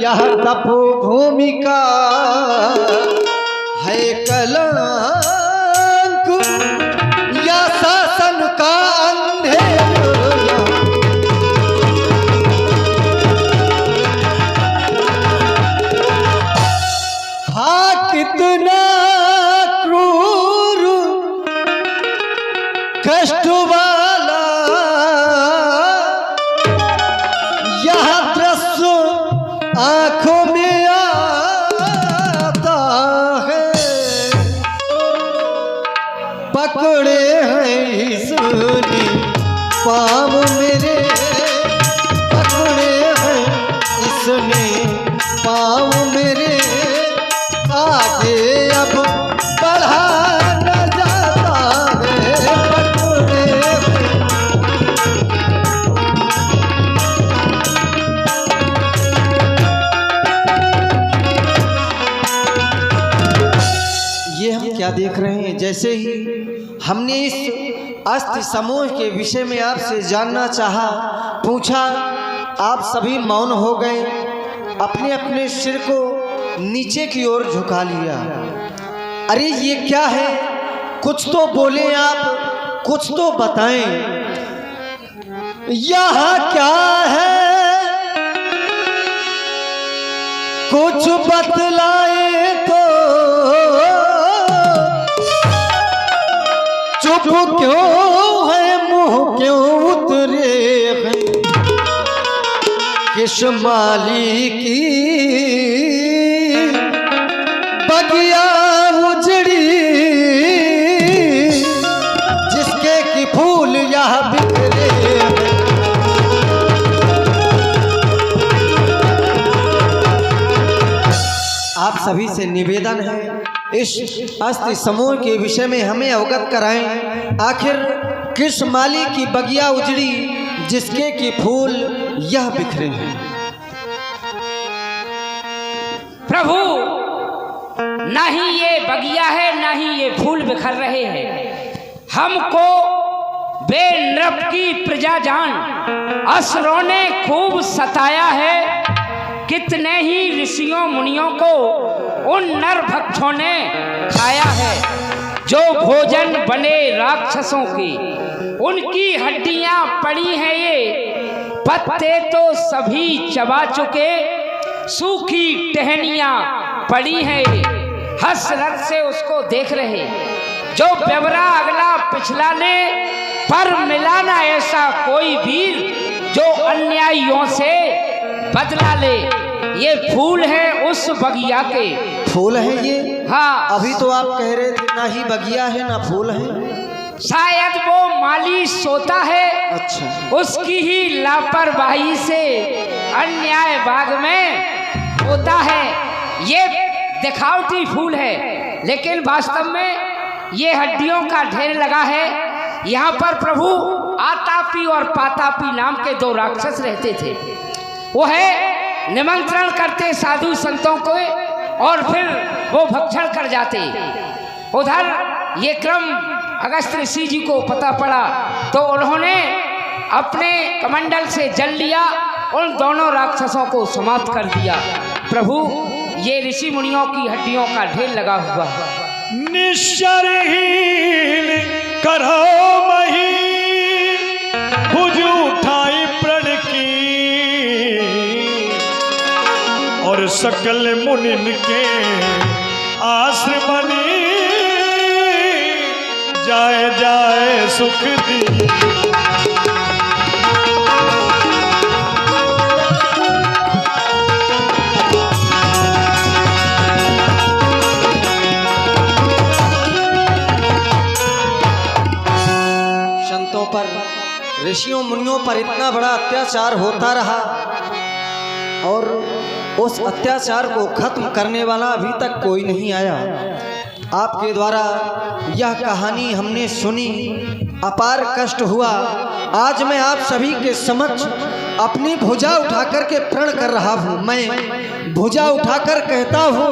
यह तपोभूमि का है कलंक, या शासन का अंधेरा। हाँ कितना क्रूर कष्ट वाला यह दृश्य आंखों में आता है। पकड़े हैं इसने पाँव मेरे, पकड़े हैं इसने पाँव मेरे, आगे अब बढ़ा न जाता है। पकड़े ये हम क्या देख रहे हैं, जैसे ही हमने इस अस्थि समूह के विषय में आपसे जानना चाहा, पूछा, आप सभी मौन हो गए, अपने अपने सिर को नीचे की ओर झुका लिया। अरे ये क्या है, कुछ तो बोले आप, कुछ तो बताएं, यहाँ क्या है, कुछ बतलाए तो। चुप क्यों है, मुंह क्यों उतरे हैं, किस माली की बगिया उजड़ी, जिसके की फूल यह बिखरे हैं। आप सभी से निवेदन है, इस अस्थि समूह के विषय में हमें अवगत कराएं। आखिर किस माली की बगिया उजड़ी, जिसके की फूल यह बिखरे हैं। प्रभु, ना ही ये बगिया है, ना ही ये फूल बिखर रहे हैं। हमको बेनृप की प्रजा जान असुरों ने खूब सताया है। कितने ही ऋषियों मुनियों को उन नर भक्षों ने खाया है, जो भोजन बने राक्षसों की। उनकी हड्डियां पड़ी हैं, ये पत्ते तो सभी चबा चुके, सूखी टहनियां पड़ी हैं। हसरत से उसको देख रहे, जो व्यवरा अगला पिछला ने, पर मिला ना ऐसा कोई वीर, जो अन्यायियों से बदला ले। ये फूल है उस बगिया के। फूल है ये? हाँ। अभी तो आप कह रहे थे ना ही बगिया है ना फूल है। शायद वो माली सोता है। अच्छा। उसकी ही लापरवाही से अन्याय बाग में होता है। ये दिखावटी फूल है, लेकिन वास्तव में ये हड्डियों का ढेर लगा है। यहाँ पर प्रभु आतापी और पातापी नाम के दो राक्षस रहते थे। वो है निमंत्रण करते साधु संतों को और फिर वो भक्षण कर जाते। उधर ये क्रम अगस्त्य ऋषि जी को पता पड़ा, तो उन्होंने अपने कमंडल से जल लिया, उन दोनों राक्षसों को समाप्त कर दिया। प्रभु, ये ऋषि मुनियों की हड्डियों का ढेर लगा हुआ है। निश्चरहीन करो मही, भुज उठाई प्रण की, और सकल मुनिन के आश्रमनी, जाए जाए सुख दी। संतों पर, ऋषियों मुनियों पर इतना बड़ा अत्याचार होता रहा, और उस अत्याचार को खत्म करने वाला अभी तक कोई नहीं आया। आपके द्वारा यह कहानी हमने सुनी, अपार कष्ट हुआ। आज मैं आप सभी के समक्ष अपनी भुजा उठाकर के प्रण कर रहा हूँ। मैं भुजा उठाकर कहता हूँ,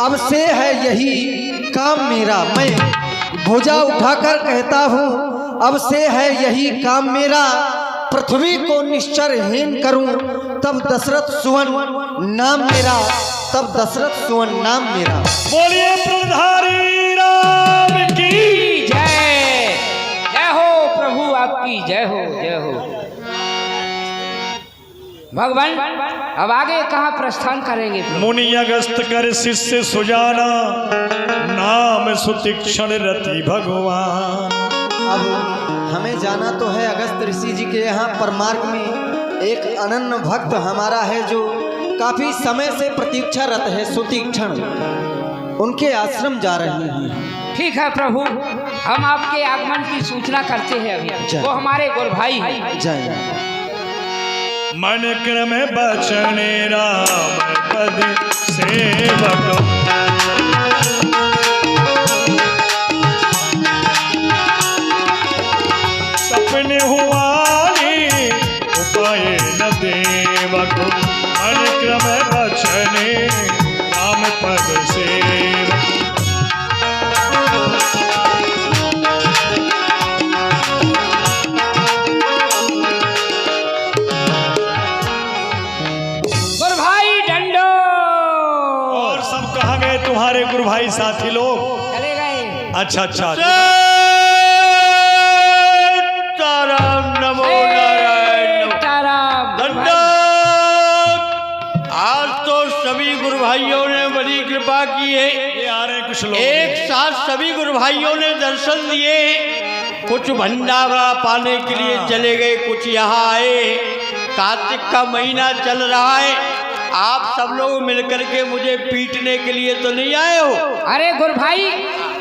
अब से है यही काम मेरा। मैं भुजा उठाकर कहता हूँ, अब से है यही काम मेरा। पृथ्वी को निश्चरहीन करूं, तब दशरथ सुवन नाम मेरा, तब दशरथ सुवन नाम मेरा। बोलिए प्रधारी राम की जय। जय हो प्रभु आपकी जय हो, जय हो। भगवान अब आगे कहाँ प्रस्थान करेंगे? मुनि अगस्त कर शिष्य सुजाना, नाम सुतीक्षण रति भगवान। अब हमें जाना तो है अगस्त ऋषि जी के यहाँ, पर मार्ग में एक अनन्य भक्त हमारा है जो काफी समय से प्रतीक्षारत है, सुतीक्षण, उनके आश्रम जा रहे हैं। ठीक है प्रभु, हम आपके आगमन की सूचना करते हैं अभी। वो हमारे गुरु भाई हैं। जय। मन क्रम बचने राम पद सेवक, सपने हुआ उपाय न देवक। मन क्रम बचने राम पद सेवक। गुरु भाई डंडो। और सब कहाँ गए तुम्हारे गुरु भाई साथी लोग? चले गए। अच्छा अच्छा। ताराम नमो नारायण ताराम। दंडक। आज तो सभी गुरु भाइयों ने बड़ी कृपा की है। ये आ रहे हैं कुछ लोग, एक साथ सभी गुरु भाइयों ने दर्शन दिए। कुछ भंडारा पाने के लिए चले गए, कुछ यहाँ आए। कार्तिक का महीना चल रहा है, आप सब लोग मिलकर के मुझे पीटने के लिए तो नहीं आए हो? अरे गुरु भाई,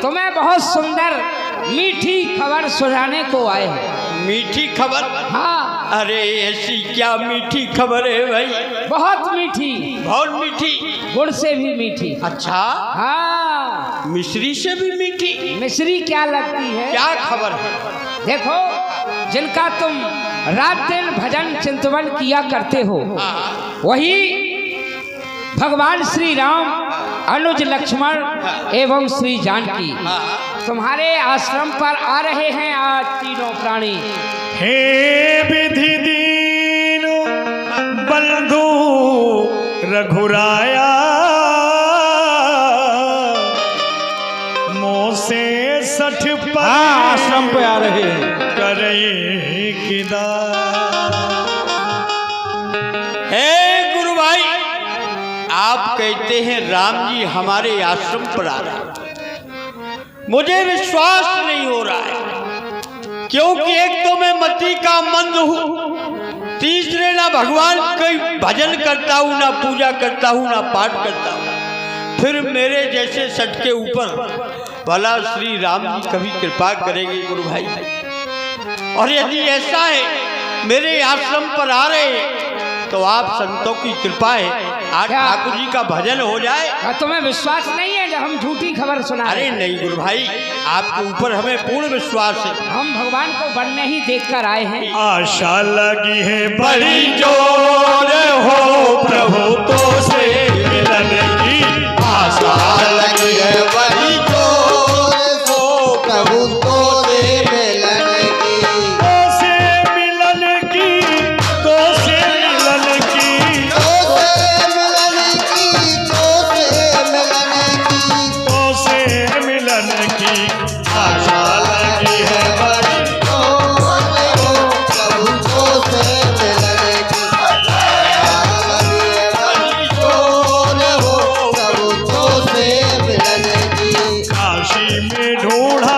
तुम्हें बहुत सुंदर मीठी खबर सुनाने को आए हैं। मीठी खबर? हाँ। अरे ऐसी क्या मीठी खबर है भाई? बहुत मीठी। बहुत मीठी? गुड़ से भी मीठी। अच्छा, हाँ। मिश्री से भी मीठी? मिश्री क्या लगती है? क्या खबर है? देखो, जिनका तुम रात दिन भजन चिंतन किया करते हो, वही भगवान श्री राम, अनुज लक्ष्मण एवं श्री जानकी तुम्हारे आश्रम पर आ रहे हैं आज तीनों प्राणी। हे विधि दीन बंधु रघुराया, मोह से 60 पर आश्रम पे आ रहे हैं। करे किदा। हे गुरु भाई, आप कहते हैं राम जी हमारे आश्रम पर आ रहे हैं, मुझे विश्वास नहीं हो रहा है। क्योंकि एक तो मैं मति का मंद हूँ, तीसरे ना भगवान कोई भजन करता हूँ, ना पूजा करता हूँ, ना पाठ करता हूँ। फिर मेरे जैसे सट के ऊपर भला श्री राम जी कभी कृपा करेंगे गुरु भाई। और यदि ऐसा है मेरे आश्रम पर आ रहे हैं तो आप संतों की कृपा है, आज ठाकुर जी का भजन हो जाए। तुम्हें विश्वास नहीं है जब हम झूठी खबर सुना? अरे नहीं गुरु भाई, आपके ऊपर हमें पूर्ण विश्वास है। हम भगवान को बनने ही देखकर आए हैं। आशा लगी है बड़ी जोर हो प्रभु तो से मिलन की। आशा लगी है बड़ी जोर हो प्रभु तो से मिलन की। तो से मिलन की, तो से मिलन की, तो से मिलन की, तो से मिलन की। तो से मिलन की आशा लगी है बड़ी जोर हो प्रभु तो से मिलन की। आशा लगी है बड़ी जोर हो प्रभु तो से मिलन की। काशी में ढूंढा,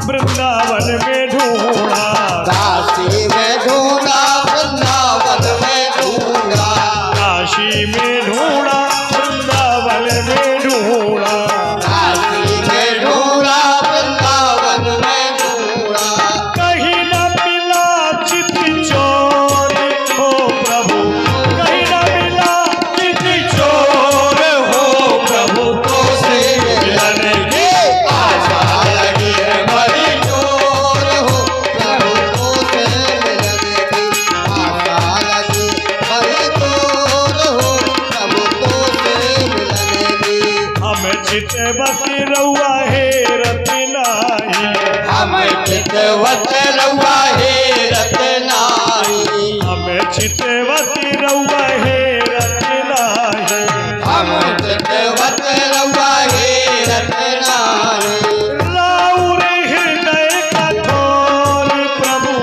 वृंदावन में ढूंढा, काशी में ढूंढा, वृंदावन में ढूंढा। काशी में ढूंढा, वृंदावन में ढूंढा। काशी में ढूंढा, वृंदावन में ढूंढा। कहीं न मिला चित चोर हो प्रभु, कहीं न मिला चित चोर हो प्रभु तो से मिलन की। आशा लगी है बड़ी जोर हो प्रभु तो से मिलन की। आशा लगी बड़ी जोर हो प्रभु तो से मिलन की। हम चितवती रउआ हेरत नाही, हम चितवत रउआ हेरत नाही। हम चितवती रउआ हम चितवत रउआ हेरत नाही। राउर हृदय कठोर प्रभु,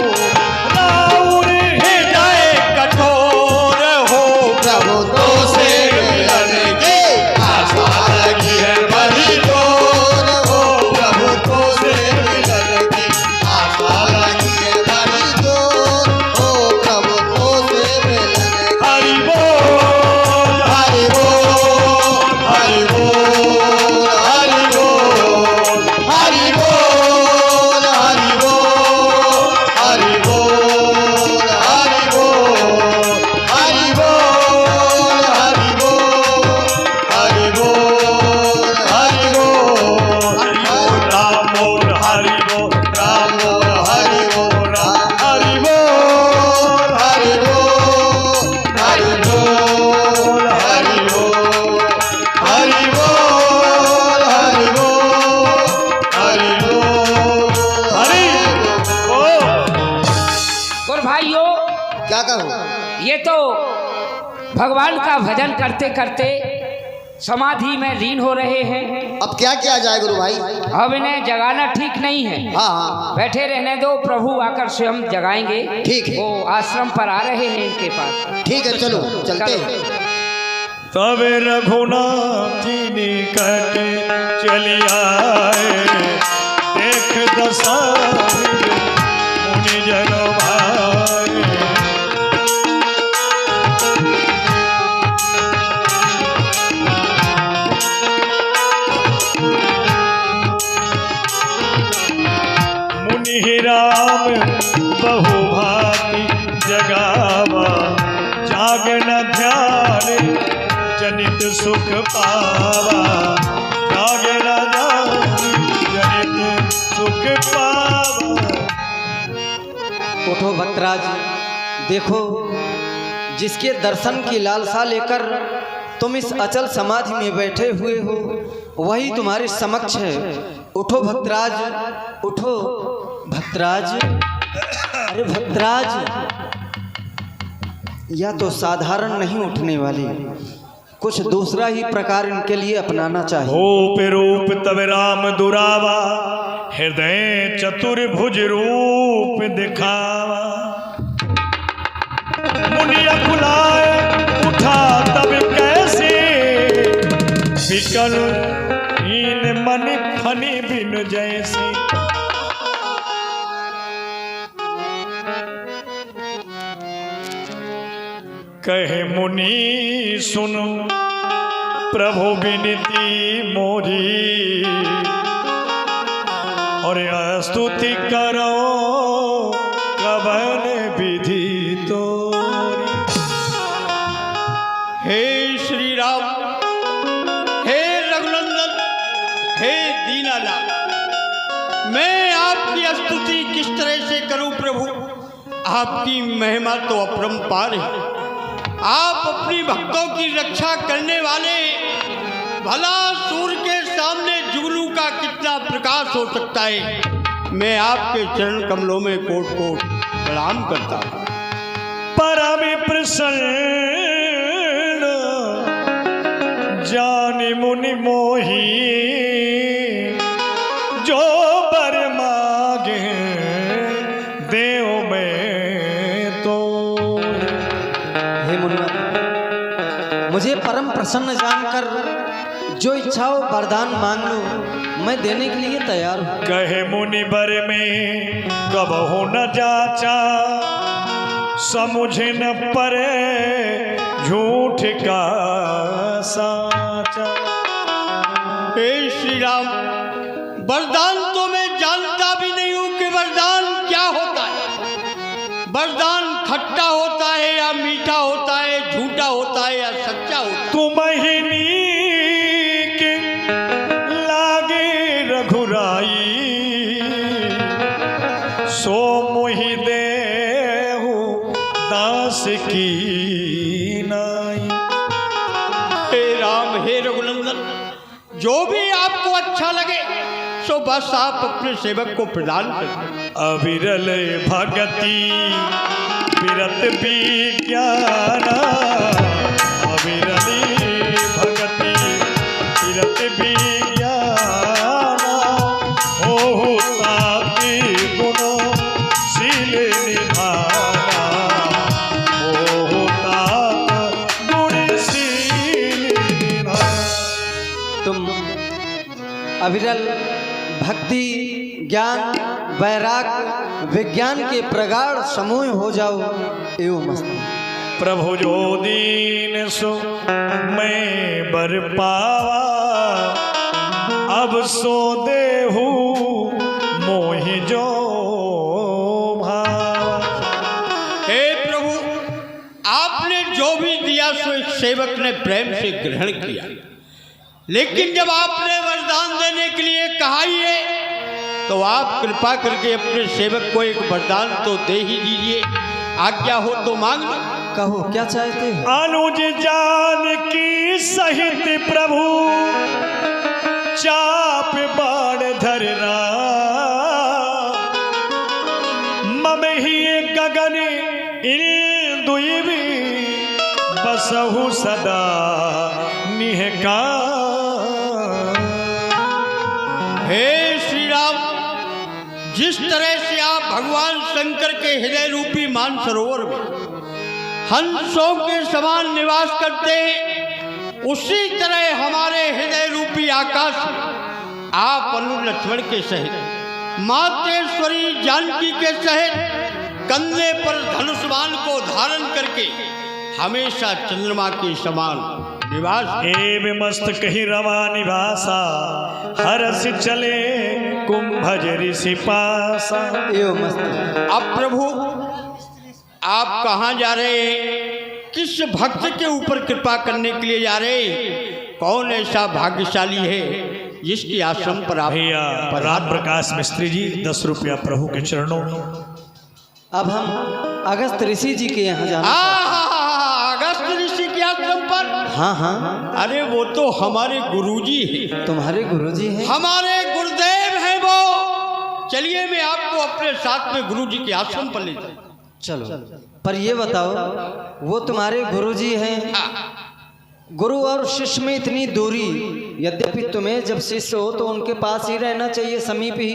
राउर हृदय कठोर हो प्रभु तो से मिलन की आशा लगी है बड़ी जोर हो। प्रभु तो से मिलन की आशा लगी है बड़ी जोर हो। प्रभु तो से मिलन की हरि बोल, हरि बोल, हरि बोल, हरि बोल, हरि बोल, हरि बोल, हरि बोल, हरि बोल, हरि बोल, हरि बोल, हरि बोल, हरि बोल, राम बोल हरि बोल, राम बोल, हरि बोल, हरि बोल, हरि बोल, हरि बोल, हरि बोल, हरि बोल, हरि बोल, हरि बोल, हरि बोल। और भाइयों, क्या कहूँ? ये तो भगवान का भजन करते करते समाधि में लीन हो रहे हैं। अब क्या किया जाए गुरु भाई? अब इन्हें जगाना ठीक नहीं है। हाँ हाँ बैठे रहने दो, प्रभु आकर स्वयं जगाएंगे। ठीक है। वो आश्रम पर आ रहे हैं इनके पास। ठीक है, चलो चलते हैं। तब रघुनाथ जी निकट चली आए, देख दशा मुनि जन भाए। मुनि राम बहुभाति जगावा, जागन ध्यान जनित सुख पावा, जागन ध्यान जनित सुख पावा। उठो भक्तराज, देखो जिसके दर्शन की लालसा लेकर तुम इस अचल समाधि में बैठे हुए हो, वही तुम्हारे समक्ष है। उठो भक्तराज, उठो भक्तराज। अरे भक्तराज, यह तो साधारण नहीं उठने वाली, कुछ दूसरा ही प्रकार इनके लिए अपनाना चाहिए। रूप रूप तब राम दुरावा, हृदय चतुर्भुज रूप दिखावा। मुनिया खुलाए उठा तब कैसे, विकल हीन मन फनी बिन जैसे। कहे मुनि सुनो प्रभु विनती मोरी, और स्तुति करो कवन विधि तोरी। हे श्री राम, हे रघुनंदन, हे दीनानाथ, मैं आपकी स्तुति किस तरह से करूं प्रभु? आपकी महिमा तो अपरंपार है। आप अपनी भक्तों की रक्षा करने वाले, भला सूर्य के सामने जुगनू का कितना प्रकाश हो सकता है। मैं आपके चरण कमलों में कोट कोट प्रणाम करता हूँ। परम प्रसन्न जानि मुनि मोही, जो बर मागे देव में तो। हे मुनिवर, मुझे परम प्रसन्न जानकर जो इच्छा हो वरदान मांग लो, मैं देने के लिए तैयार हूँ। कहे मुनि बर में कब हो न जाचा, समुझे न परे झूठ का साचा। हे श्री राम, वरदान तो मैं जानता भी नहीं हूँ कि वरदान क्या होता है। वरदान खट्टा होता है या मीठा होता है, झूठा होता है या सच्चा होता है। तुम ही नीक लागे रघुराई, सो मोहि देहु दास की नाई। हे राम, हे रघुनंदन, जो भी आपको अच्छा लगे सो बस आप अपने सेवक को प्रदान करें। अविरल भगति विरत विज्ञान, अविरली भगति अविरल भक्ति ज्ञान वैराग विज्ञान के प्रगाढ़ समूह हो जाओ एवं मस्त। प्रभु जो दीन सो मैं बर पावा, अब सो देहू मोहि जो भावा। हे प्रभु, आपने जो भी दिया सो एक सेवक ने प्रेम से ग्रहण किया, लेकिन जब आपने वरदान देने के लिए कहा ही है तो आप कृपा करके अपने सेवक को एक वरदान तो दे ही दीजिए। आज्ञा हो तो मांग लो। कहो क्या चाहते हो? अनुज जानकी सहित प्रभु चाप बाण धरना, ममही गगन इंदुइबी बसहु सदा निहका। हे श्री राम, जिस तरह से आप भगवान शंकर के हृदय रूपी मानसरोवर में हंसों के समान निवास करते हैं, उसी तरह हमारे हृदय रूपी आकाश में आप अनु लक्ष्मण के सहित मातेश्वरी जानकी के सहित कंधे पर धनुष बाण को धारण करके हमेशा चंद्रमा के समान निवास। एव मस्त कही रवा निवासा, हरस चले कुंभज ऋषि पासा। एवं मस्त। अब प्रभु आप कहाँ जा रहे हैं? किस भक्त के ऊपर कृपा करने के लिए जा रहे हैं? कौन ऐसा भाग्यशाली है जिसके आश्रम पर आप भैया राम प्रकाश मिस्त्री जी 10 रुपया प्रभु के चरणों। अब हम अगस्त ऋषि जी के यहाँ जाना। अगस्त ऋषि के आश्रम पर? हाँ हाँ। अरे वो तो हमारे गुरुजी हैं। तुम्हारे गुरुजी हैं? हमारे गुरुदेव हैं वो। चलिए मैं आपको अपने साथ में गुरुजी के आश्रम पर ले जाऊं। चलो, पर ये बताओ, वो तुम्हारे गुरुजी हैं, गुरु और शिष्य में इतनी दूरी, यद्यपि तुम्हें जब शिष्य हो तो उनके पास ही रहना चाहिए, समीप ही,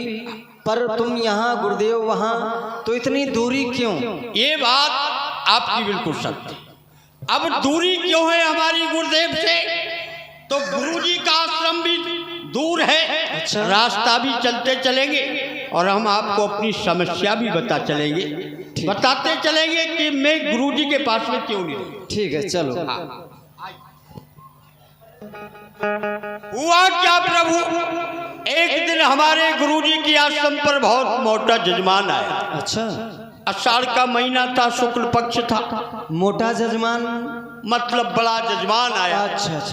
पर तुम यहाँ गुरुदेव वहाँ, तो इतनी दूरी क्यों? ये बात आपकी बिल्कुल सत्य। अब दूरी क्यों है हमारी गुरुदेव से? तो गुरुजी का आश्रम भी दूर है। अच्छा। रास्ता भी चलते चलेंगे और हम आपको अपनी समस्या भी बताते चलेंगे कि मैं गुरुजी के पास में क्यों नहीं रहूं। ठीक है, चलो। हुआ क्या प्रभु, एक दिन हमारे गुरुजी के आश्रम पर बहुत मोटा जजमान आया। अच्छा। आषाढ़ का महीना था, शुक्ल पक्ष था। मोटा जजमान मतलब बड़ा जजमान आया। अच्छा अच्छा।